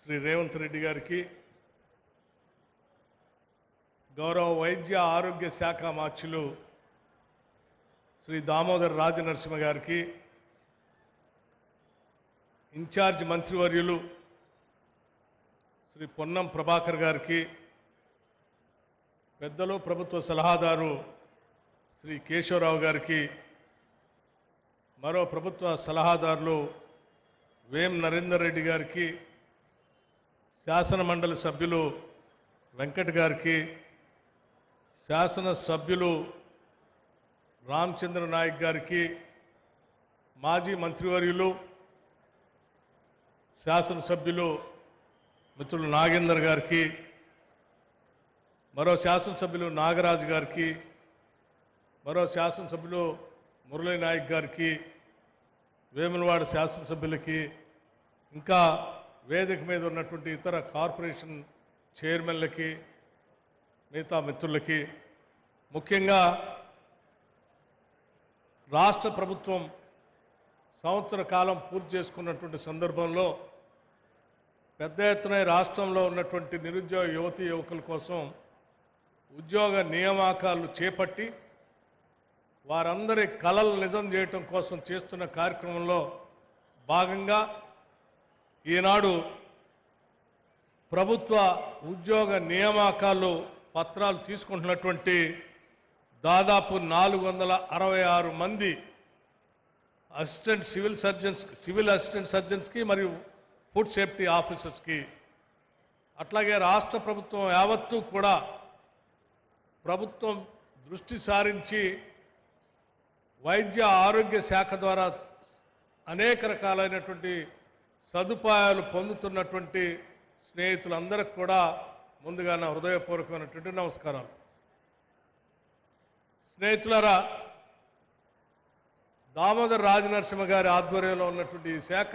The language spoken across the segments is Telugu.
శ్రీ రేవంత్ రెడ్డి గారికి, గౌరవ వైద్య ఆరోగ్య శాఖ మార్చులు శ్రీ దామోదర్ రాజనరసింహ గారికి, ఇన్ఛార్జ్ మంత్రివర్యులు శ్రీ పొన్నం ప్రభాకర్ గారికి, పెద్దలు ప్రభుత్వ సలహాదారు శ్రీ కేశవరావు గారికి, మరో ప్రభుత్వ సలహాదారులు వేం నరేందర్ రెడ్డి గారికి, శాసన మండలి సభ్యులు వెంకట్ గారికి, శాసన సభ్యులు రామచంద్ర నాయక్ గారికి, మాజీ మంత్రివర్యులు శాసనసభ్యులు మిత్రులు నాగేందర్ గారికి, మరో శాసనసభ్యులు నాగరాజు గారికి, మరో శాసనసభ్యులు మురళీ నాయక్ గారికి, వేములవాడ శాసనసభ్యులకి, ఇంకా వేదిక మీద ఉన్నటువంటి ఇతర కార్పొరేషన్ చైర్మన్లకి, మిగతా మిత్రులకి, ముఖ్యంగా రాష్ట్ర ప్రభుత్వం సంవత్సర కాలం పూర్తి చేసుకున్నటువంటి సందర్భంలో పెద్ద ఎత్తున రాష్ట్రంలో ఉన్నటువంటి నిరుద్యోగ యువతీ యువకుల కోసం ఉద్యోగ నియామకాలు చేపట్టి వారందరి కలలు నిజం చేయటం కోసం చేస్తున్న కార్యక్రమంలో భాగంగా ఈనాడు ప్రభుత్వ ఉద్యోగ నియామకాలు పత్రాలు తీసుకుంటున్నటువంటి దాదాపు 466 మంది సివిల్ అసిస్టెంట్ సర్జన్స్కి మరియు ఫుడ్ సేఫ్టీ ఆఫీసర్స్కి, అట్లాగే రాష్ట్ర ప్రభుత్వం యావత్తూ కూడా ప్రభుత్వం దృష్టి సారించి వైద్య ఆరోగ్య శాఖ ద్వారా అనేక రకాలైనటువంటి సదుపాయాలు పొందుతున్నటువంటి స్నేహితులందరికీ కూడా ముందుగా నా హృదయపూర్వకమైనటువంటి నమస్కారాలు. స్నేహితులారా, దామోదర్ రాజనరసింహ గారి ఆధ్వర్యంలో ఉన్నటువంటి ఈ శాఖ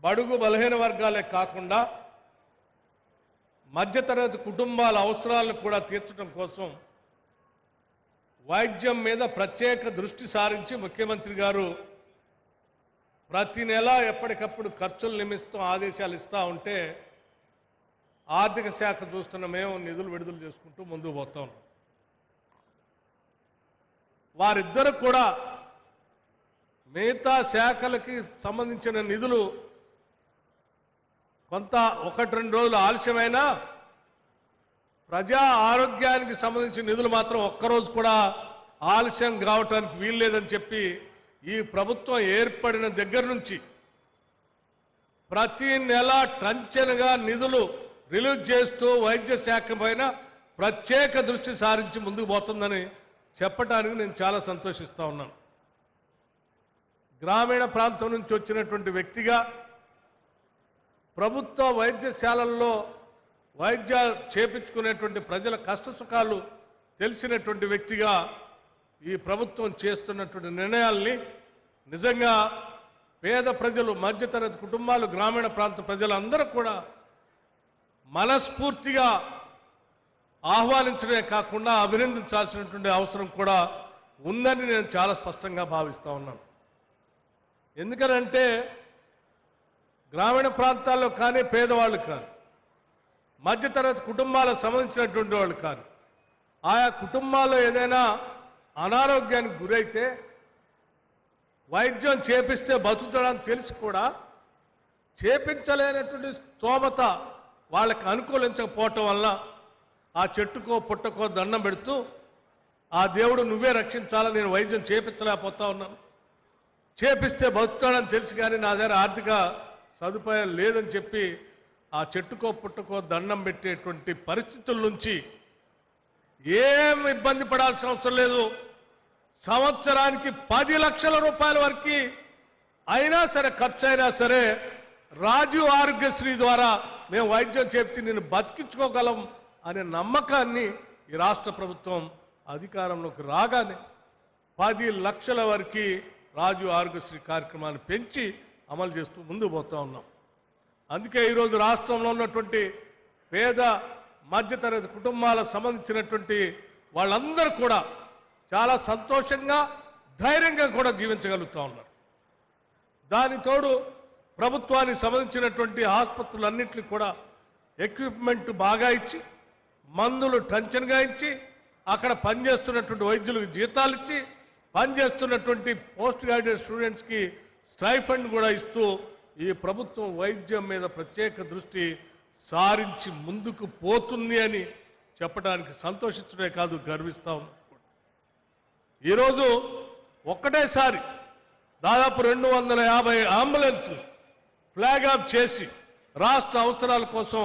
బడుగు బలహీన వర్గాలే కాకుండా మధ్యతరగతి కుటుంబాల అవసరాలను కూడా తీర్చడం కోసం వైద్యం మీద ప్రత్యేక దృష్టి సారించి ముఖ్యమంత్రి గారు ప్రతి నెల ఎప్పటికప్పుడు ఖర్చులు నిమిత్తం ఆదేశాలు ఇస్తూ ఉంటే ఆర్థిక శాఖ చూస్తున్న మేము నిధులు విడుదల చేసుకుంటూ ముందుకు పోతాం. వారిద్దరు కూడా మిగతా శాఖలకి సంబంధించిన నిధులు కొంత 1-2 రోజులు ఆలస్యమైనా ప్రజా ఆరోగ్యానికి సంబంధించిన నిధులు మాత్రం ఒక్కరోజు కూడా ఆలస్యం కావటానికి వీల్లేదని చెప్పి ఈ ప్రభుత్వం ఏర్పడిన దగ్గర నుంచి ప్రతి నెల టంచనగా నిధులు రిలీజ్ చేస్తూ వైద్య శాఖ పైన ప్రత్యేక దృష్టి సారించి ముందుకు పోతుందని చెప్పడానికి నేను చాలా సంతోషిస్తూ ఉన్నాను. గ్రామీణ ప్రాంతం నుంచి వచ్చినటువంటి వ్యక్తిగా ప్రభుత్వ వైద్యశాలల్లో వైద్యాలు చేపించుకునేటువంటి ప్రజల కష్టసుఖాలు తెలిసినటువంటి వ్యక్తిగా ఈ ప్రభుత్వం చేస్తున్నటువంటి నిర్ణయాల్ని నిజంగా పేద ప్రజలు, మధ్యతరగతి కుటుంబాలు, గ్రామీణ ప్రాంత ప్రజలందరూ కూడా మనస్ఫూర్తిగా ఆహ్వానించడమే కాకుండా అభినందించాల్సినటువంటి అవసరం కూడా ఉందని నేను చాలా స్పష్టంగా భావిస్తూ ఉన్నాను. ఎందుకనంటే గ్రామీణ ప్రాంతాల్లో కానీ పేదవాళ్ళు కానీ మధ్యతరగతి కుటుంబాలకు సంబంధించినటువంటి వాళ్ళు కానీ ఆయా కుటుంబాల్లో ఏదైనా అనారోగ్యానికి గురైతే వైద్యం చేపిస్తే బతుకుతాడని తెలిసి కూడా చేపించలేనటువంటి స్తోమత వాళ్ళకి అనుకూలించకపోవటం వల్ల ఆ చెట్టుకో పుట్టకో దండం పెడుతూ ఆ దేవుడు నువ్వే రక్షించాలని నేను వైద్యం చేపించలేకపోతా ఉన్నాను, చేపిస్తే బతుకుతాడని తెలిసి కానీ నా దగ్గర ఆర్థిక సదుపాయం లేదని చెప్పి ఆ చెట్టుకో పుట్టకో దండం పెట్టేటువంటి పరిస్థితుల నుంచి ఏం ఇబ్బంది పడాల్సిన అవసరం లేదు. సంవత్సరానికి 10 లక్షల రూపాయల వరకు అయినా సరే, ఖర్చు అయినా సరే రాజీవ్ ఆరోగ్యశ్రీ ద్వారా మేము వైద్యం చేసి నేను బతికించుకోగలం అనే నమ్మకాన్ని ఈ రాష్ట్ర ప్రభుత్వం అధికారంలోకి రాగానే 10 లక్షల వరకు రాజీవ్ ఆరోగ్యశ్రీ కార్యక్రమాన్ని పెంచి అమలు చేస్తూ ముందుకు పోతూ ఉన్నాం. అందుకే ఈరోజు రాష్ట్రంలో ఉన్నటువంటి పేద మధ్యతరగతి కుటుంబాలకు సంబంధించినటువంటి వాళ్ళందరూ కూడా చాలా సంతోషంగా, ధైర్యంగా కూడా జీవించగలుగుతూ ఉన్నారు. దాని తోడు ప్రభుత్వానికి సంబంధించినటువంటి ఆసుపత్రులన్నింటినీ కూడా ఎక్విప్మెంట్ బాగా ఇచ్చి, మందులు టెన్షన్గా ఇచ్చి, అక్కడ పనిచేస్తున్నటువంటి వైద్యులకు జీతాలు ఇచ్చి, పనిచేస్తున్నటువంటి పోస్ట్ గ్రాడ్యుయేట్ స్టూడెంట్స్కి స్టైఫండ్ కూడా ఇస్తూ ఈ ప్రభుత్వం వైద్యం మీద ప్రత్యేక దృష్టి సారించి ముందుకు పోతుంది అని చెప్పడానికి సంతోషించడే కాదు, గర్విస్తూ ఉన్నాం. ఈరోజు ఒక్కటేసారి దాదాపు 250 అంబులెన్స్లు ఫ్లాగ్ ఆఫ్ చేసి రాష్ట్ర అవసరాల కోసం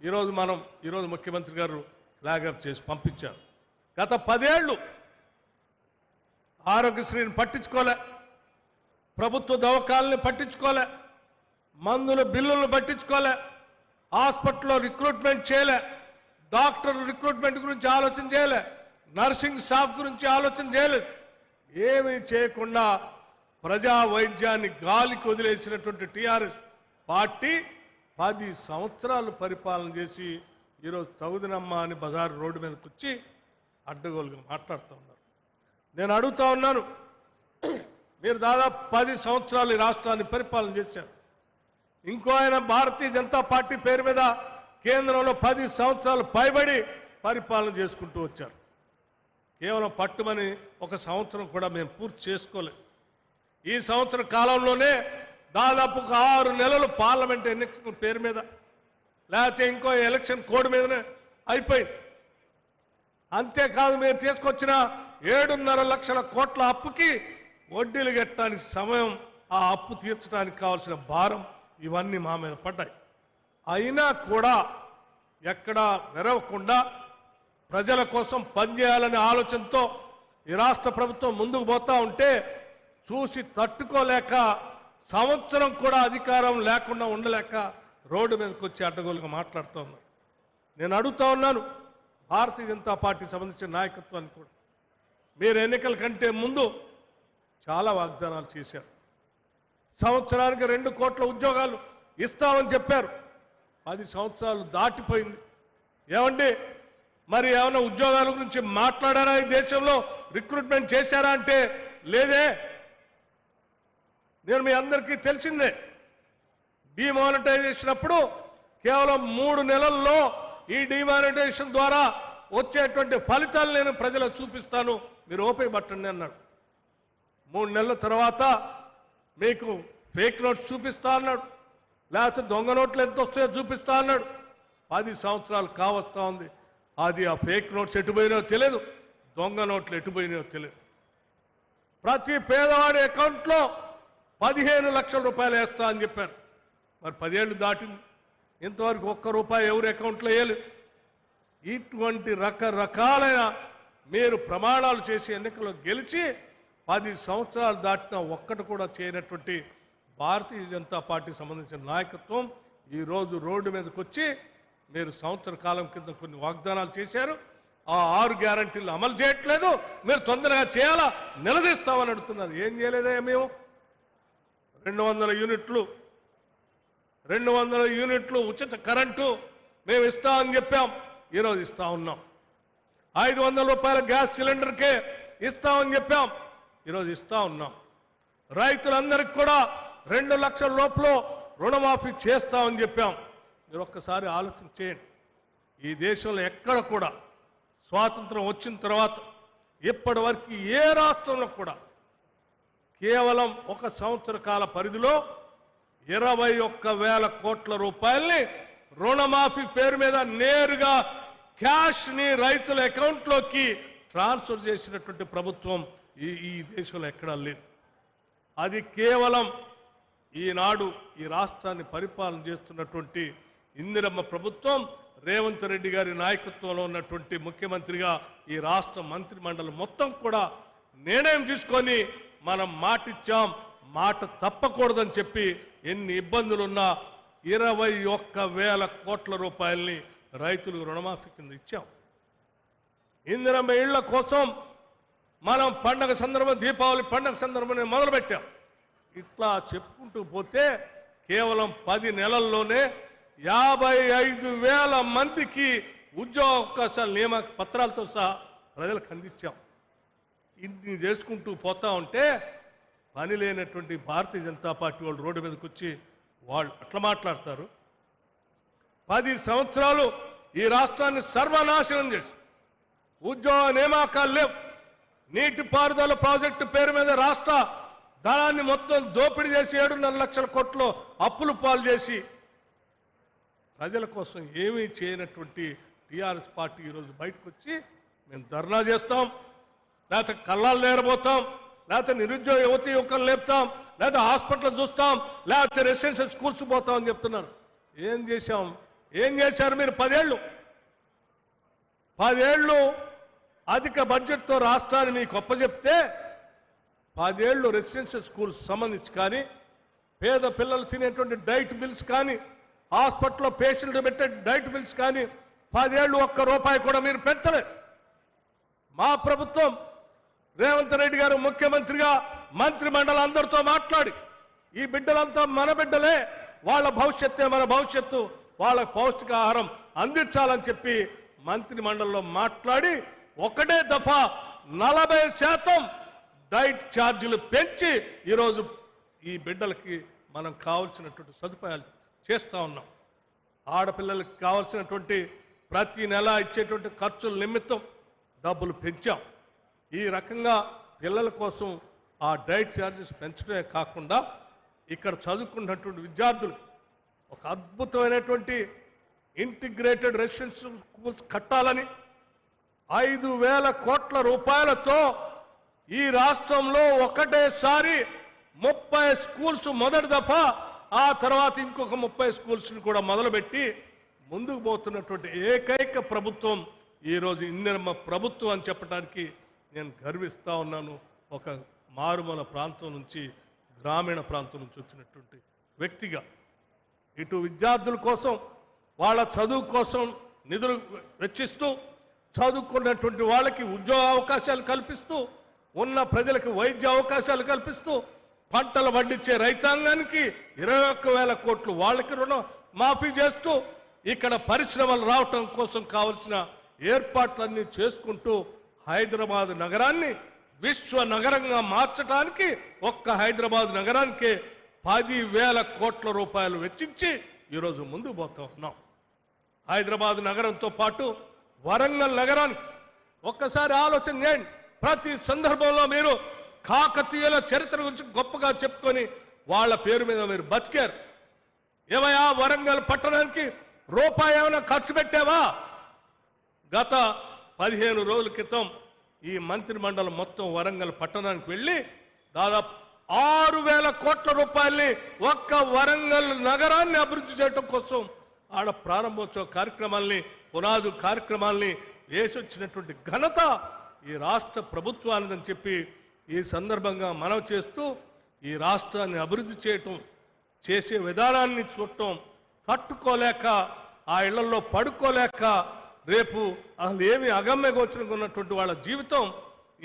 ఈరోజు ముఖ్యమంత్రి గారు ఫ్లాగ్ ఆఫ్ చేసి పంపించారు. గత 10 ఏళ్ళు ఆరోగ్యశ్రీని పట్టించుకోలే, ప్రభుత్వ దవాఖానాలను పట్టించుకోలే, మందుల బిల్లులను పట్టించుకోలే, హాస్పిటల్లో రిక్రూట్మెంట్ చేయలే, డాక్టర్ రిక్రూట్మెంట్ గురించి ఆలోచన చేయలే, నర్సింగ్ స్టాఫ్ గురించి ఆలోచన చేయలేదు. ఏమీ చేయకుండా ప్రజా వైద్యాన్ని గాలికి వదిలేసినటువంటి టీఆర్ఎస్ పార్టీ 10 సంవత్సరాలు పరిపాలన చేసి ఈరోజు తగుదనమ్మ అని బజారు రోడ్డు మీదకి వచ్చి అడ్డగోలుగా మాట్లాడుతూ ఉన్నారు. నేను అడుగుతా ఉన్నాను, మీరు దాదాపు 10 సంవత్సరాలు ఈ రాష్ట్రాన్ని పరిపాలన చేశారు. ఇంకో ఆయన భారతీయ జనతా పార్టీ పేరు మీద కేంద్రంలో 10 సంవత్సరాలు పైబడి పరిపాలన చేసుకుంటూ వచ్చారు. కేవలం పట్టుమని 1 సంవత్సరం కూడా మేము పూర్తి చేసుకోలేదు. ఈ సంవత్సర కాలంలోనే దాదాపు 6 నెలలు పార్లమెంట్ ఎన్నికల పేరు మీద, లేకపోతే ఇంకో ఎలక్షన్ కోడ్ మీదనే అయిపోయింది. అంతేకాదు, మీరు తీసుకొచ్చిన 7.5 లక్షల కోట్ల అప్పుకి వడ్డీలు కట్టడానికి సమయం, ఆ అప్పు తీర్చడానికి కావాల్సిన భారం, ఇవన్నీ మా మీద పడ్డాయి. అయినా కూడా ఎక్కడా వెరవకుండా ప్రజల కోసం పనిచేయాలనే ఆలోచనతో ఈ రాష్ట్ర ప్రభుత్వం ముందుకు పోతా ఉంటే చూసి తట్టుకోలేక, సంవత్సరం కూడా అధికారం లేకుండా ఉండలేక రోడ్డు మీదకి వచ్చి అడ్డగోలుగా మాట్లాడుతూ ఉన్నారు. నేను అడుగుతా ఉన్నాను భారతీయ జనతా పార్టీ సంబంధించిన నాయకత్వాన్ని కూడా, మీరు ఎన్నికల కంటే ముందు చాలా వాగ్దానాలు చేశారు. సంవత్సరానికి 2 కోట్ల ఉద్యోగాలు ఇస్తామని చెప్పారు. 10 సంవత్సరాలు దాటిపోయింది. ఏమండి, మరి ఏమైనా ఉద్యోగాల గురించి మాట్లాడారా? ఈ దేశంలో రిక్రూట్మెంట్ చేశారా అంటే లేదే. నేను మీ అందరికీ తెలిసిందే, డిమానిటైజేషన్ అప్పుడు కేవలం 3 నెలల్లో ఈ డిమానిటైజేషన్ ద్వారా వచ్చేటువంటి ఫలితాలు నేను ప్రజలకు చూపిస్తాను, మీరు ఓపిక పట్టండి అన్నాడు. 3 నెలల తర్వాత మీకు ఫేక్ నోట్స్ చూపిస్తా అన్నాడు, లేకపోతే దొంగ నోట్లు ఎంత వస్తాయో చూపిస్తా అన్నాడు. 10 సంవత్సరాలు కావస్తా ఉంది. అది ఆ ఫేక్ నోట్స్ ఎటుపోయినో తెలియదు, దొంగ నోట్లు ఎటుపోయినో తెలియదు. ప్రతి పేదవాడి అకౌంట్లో 15 లక్షల రూపాయలు వేస్తా అని చెప్పారు. మరి 10 ఏళ్ళు దాటింది, ఇంతవరకు ₹1 ఎవరి అకౌంట్లో వేయలేదు. ఇటువంటి రకరకాలైన మీరు ప్రమాణాలు చేసి ఎన్నికల్లో గెలిచి 10 సంవత్సరాలు దాటినా ఒక్కటి కూడా చేయనటువంటి భారతీయ జనతా పార్టీకి సంబంధించిన నాయకత్వం ఈరోజు రోడ్డు మీదకి వచ్చి, మీరు సంవత్సర కాలం కింద కొన్ని వాగ్దానాలు చేశారు, ఆ 6 గ్యారంటీలు అమలు చేయట్లేదు, మీరు తొందరగా చేయాలా, నిలదీస్తామని అడుగుతున్నారు. ఏం చేయలేదా? మేము 200 యూనిట్లు ఉచిత కరెంటు మేము ఇస్తామని చెప్పాం, ఈరోజు ఇస్తా ఉన్నాం. 500 రూపాయల గ్యాస్ సిలిండర్కే ఇస్తామని చెప్పాం, ఈరోజు ఇస్తా ఉన్నాం. రైతులందరికీ కూడా 2 లక్షల లోపల రుణమాఫీ చేస్తామని చెప్పాం. మీరు ఒక్కసారి ఆలోచన చేయండి. ఈ దేశంలో ఎక్కడ కూడా స్వాతంత్రం వచ్చిన తర్వాత ఇప్పటి వరకు ఏ రాష్ట్రంలో కూడా కేవలం 1 సంవత్సర కాల పరిధిలో 21,000 కోట్ల రూపాయల్ని రుణమాఫీ పేరు మీద నేరుగా క్యాష్ని రైతుల అకౌంట్లోకి ట్రాన్స్ఫర్ చేసినటువంటి ప్రభుత్వం ఈ దేశంలో ఎక్కడా లేదు. అది కేవలం ఈనాడు ఈ రాష్ట్రాన్ని పరిపాలన చేస్తున్నటువంటి ఇందిరమ్మ ప్రభుత్వం, రేవంత్ రెడ్డి గారి నాయకత్వంలో ఉన్నటువంటి ముఖ్యమంత్రిగా ఈ రాష్ట్ర మంత్రిమండలి మొత్తం కూడా నిర్ణయం తీసుకొని మనం మాటిచ్చాం, మాట తప్పకూడదని చెప్పి ఎన్ని ఇబ్బందులున్నా 21,000 కోట్ల రూపాయల్ని రైతులకు రుణమాఫీ కింద ఇచ్చాం. ఇందిరమ్మ ఇళ్ల కోసం మనం పండగ సందర్భం, దీపావళి పండగ సందర్భంగా మొదలుపెట్టాం. ఇట్లా చెప్పుకుంటూ పోతే కేవలం 10 నెలల్లోనే 55,000 మందికి ఉద్యోగ అవకాశాల నియామక పత్రాలతో సహా ప్రజలకు అందించాం. ఇన్ని చేసుకుంటూ పోతా ఉంటే పని లేనటువంటి భారతీయ జనతా పార్టీ వాళ్ళు రోడ్డు మీదకి వచ్చి వాళ్ళు అట్లా మాట్లాడతారు. 10 సంవత్సరాలు ఈ రాష్ట్రాన్ని సర్వనాశనం చేసి ఉద్యోగ నియామకాలు లేవు. నీటిపారుదల ప్రాజెక్టు పేరు మీద రాష్ట్ర ధనాన్ని మొత్తం దోపిడీ చేసి 7.5 లక్షల కోట్లు అప్పులు పాలు చేసి ప్రజల కోసం ఏమీ చేయనటువంటి టీఆర్ఎస్ పార్టీ ఈరోజు బయటకు వచ్చి మేము ధర్నా చేస్తాం, లేకపోతే కళ్ళాలు లేరబోతాం, లేకపోతే నిరుద్యోగ యువతి యువకులు లేపుతాం, లేకపోతే హాస్పిటల్ చూస్తాం, లేకపోతే రెసిడెన్షియల్ స్కూల్స్ పోతాం అని చెప్తున్నారు. ఏం చేశాం? ఏం చేశారు మీరు? 10 ఏళ్ళు అధిక బడ్జెట్తో రాష్ట్రాన్ని మీకు అప్పచెప్తే 10 ఏళ్ళు రెసిడెన్షియల్ స్కూల్స్ సంబంధించి కానీ, పేద పిల్లలు తినేటువంటి డైట్ బిల్స్ కానీ, హాస్పిటల్లో పేషెంట్లు పెట్టే డైట్ బిల్స్ కానీ 10 ఏళ్ళు ఒక్క రూపాయి కూడా మీరు పెంచలేదు. మా ప్రభుత్వం రేవంత్ రెడ్డి గారు ముఖ్యమంత్రిగా మంత్రి మండలి అందరితో మాట్లాడి ఈ బిడ్డలంతా మన బిడ్డలే, వాళ్ళ భవిష్యత్తే మన భవిష్యత్తు, వాళ్ళ పౌష్టికాహారం అందించాలని చెప్పి మంత్రి మండలిలో మాట్లాడి ఒకటే దఫా 40% డైట్ ఛార్జీలు పెంచి ఈరోజు ఈ బిడ్డలకి మనం కావలసినటువంటి సదుపాయాలు చేస్తూ ఉన్నాం. ఆడపిల్లలకి కావలసినటువంటి ప్రతి నెల ఇచ్చేటువంటి ఖర్చుల నిమిత్తం డబ్బులు పెంచాం. ఈ రకంగా పిల్లల కోసం ఆ డైట్ ఛార్జెస్ పెంచడమే కాకుండా ఇక్కడ చదువుకున్నటువంటి విద్యార్థులు ఒక అద్భుతమైనటువంటి ఇంటిగ్రేటెడ్ రెసిడెన్షియల్ స్కూల్స్ కట్టాలని 5,000 కోట్ల రూపాయలతో ఈ రాష్ట్రంలో ఒకటేసారి 30 స్కూల్స్ మొదటి దఫా, ఆ తర్వాత ఇంకొక 30 స్కూల్స్ని కూడా మొదలుపెట్టి ముందుకు పోతున్నటువంటి ఏకైక ప్రభుత్వం ఈరోజు ఇందిరమ్మ ప్రభుత్వం అని చెప్పడానికి నేను గర్విస్తూ ఉన్నాను. ఒక మారుమూల ప్రాంతం నుంచి, గ్రామీణ ప్రాంతం నుంచి వచ్చినటువంటి వ్యక్తిగా ఇటు విద్యార్థుల కోసం, వాళ్ళ చదువు కోసం నిధులు వెచ్చిస్తూ, చదువుకున్నటువంటి వాళ్ళకి ఉద్యోగ అవకాశాలు కల్పిస్తూ, ఉన్న ప్రజలకు వైద్య అవకాశాలు కల్పిస్తూ, పంటలు పండించే రైతాంగానికి 21,000 కోట్లు వాళ్ళకి రుణం మాఫీ చేస్తూ, ఇక్కడ పరిశ్రమలు రావటం కోసం కావలసిన ఏర్పాట్లన్నీ చేసుకుంటూ హైదరాబాద్ నగరాన్ని విశ్వ నగరంగా మార్చడానికి ఒక్క హైదరాబాద్ నగరానికే 10,000 కోట్ల రూపాయలు వెచ్చించి ఈరోజు ముందుకు పోతూ ఉన్నాం. హైదరాబాద్ నగరంతో పాటు వరంగల్ నగరానికి ఒక్కసారి ఆలోచన చేయండి. ప్రతి సందర్భంలో మీరు కాకతీయుల చరిత్ర గురించి గొప్పగా చెప్పుకొని వాళ్ళ పేరు మీద మీరు బతికారు. ఏమయ్యా వరంగల్ పట్టణానికి రూపాయి ఏమైనా ఖర్చు పెట్టావా? గత 15 రోజుల క్రితం ఈ మంత్రి మండలి మొత్తం వరంగల్ పట్టణానికి వెళ్ళి దాదాపు 6,000 కోట్ల రూపాయల్ని ఒక్క వరంగల్ నగరాన్ని అభివృద్ధి చేయడం కోసం ఆడ ప్రారంభోత్సవ కార్యక్రమాల్ని, పునాదు కార్యక్రమాల్ని వేసొచ్చినటువంటి ఘనత ఈ రాష్ట్ర ప్రభుత్వానిదని చెప్పి ఈ సందర్భంగా మనవి చేస్తూ, ఈ రాష్ట్రాన్ని అభివృద్ధి చేయటం, చేసే విధానాన్ని చూడటం తట్టుకోలేక, ఆ ఇళ్లలో పడుకోలేక, రేపు అసలు ఏమి అగమ్య గోచరంగా ఉన్నటువంటి వాళ్ళ జీవితం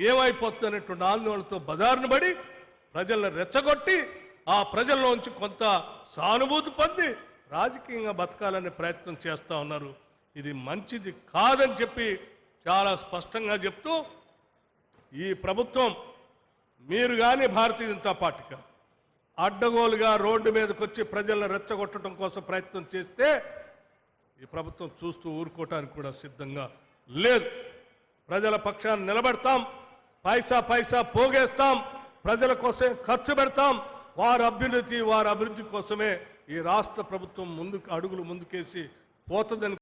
ఏమైపోతుందనేటువంటి ఆందోళనతో బజారును పడి ప్రజలను రెచ్చగొట్టి, ఆ ప్రజల్లోంచి కొంత సానుభూతి పొంది రాజకీయంగా బతకాలనే ప్రయత్నం చేస్తూ ఉన్నారు. ఇది మంచిది కాదని చెప్పి చాలా స్పష్టంగా చెప్తూ, ఈ ప్రభుత్వం మీరు కానీ భారతీయ జనతా పార్టీగా అడ్డగోలుగా రోడ్డు మీదకి వచ్చి ప్రజలను రెచ్చగొట్టడం కోసం ప్రయత్నం చేస్తే ఈ ప్రభుత్వం చూస్తూ ఊరుకోవటానికి కూడా సిద్ధంగా లేదు. ప్రజల పక్షాన్ని నిలబెడతాం, పైసా పోగేస్తాం, ప్రజల కోసం ఖర్చు పెడతాం. వారి అభ్యున్నతి, వారి అభివృద్ధి కోసమే ఈ రాష్ట్ర ప్రభుత్వం అడుగులు ముందుకేసి పోతుందని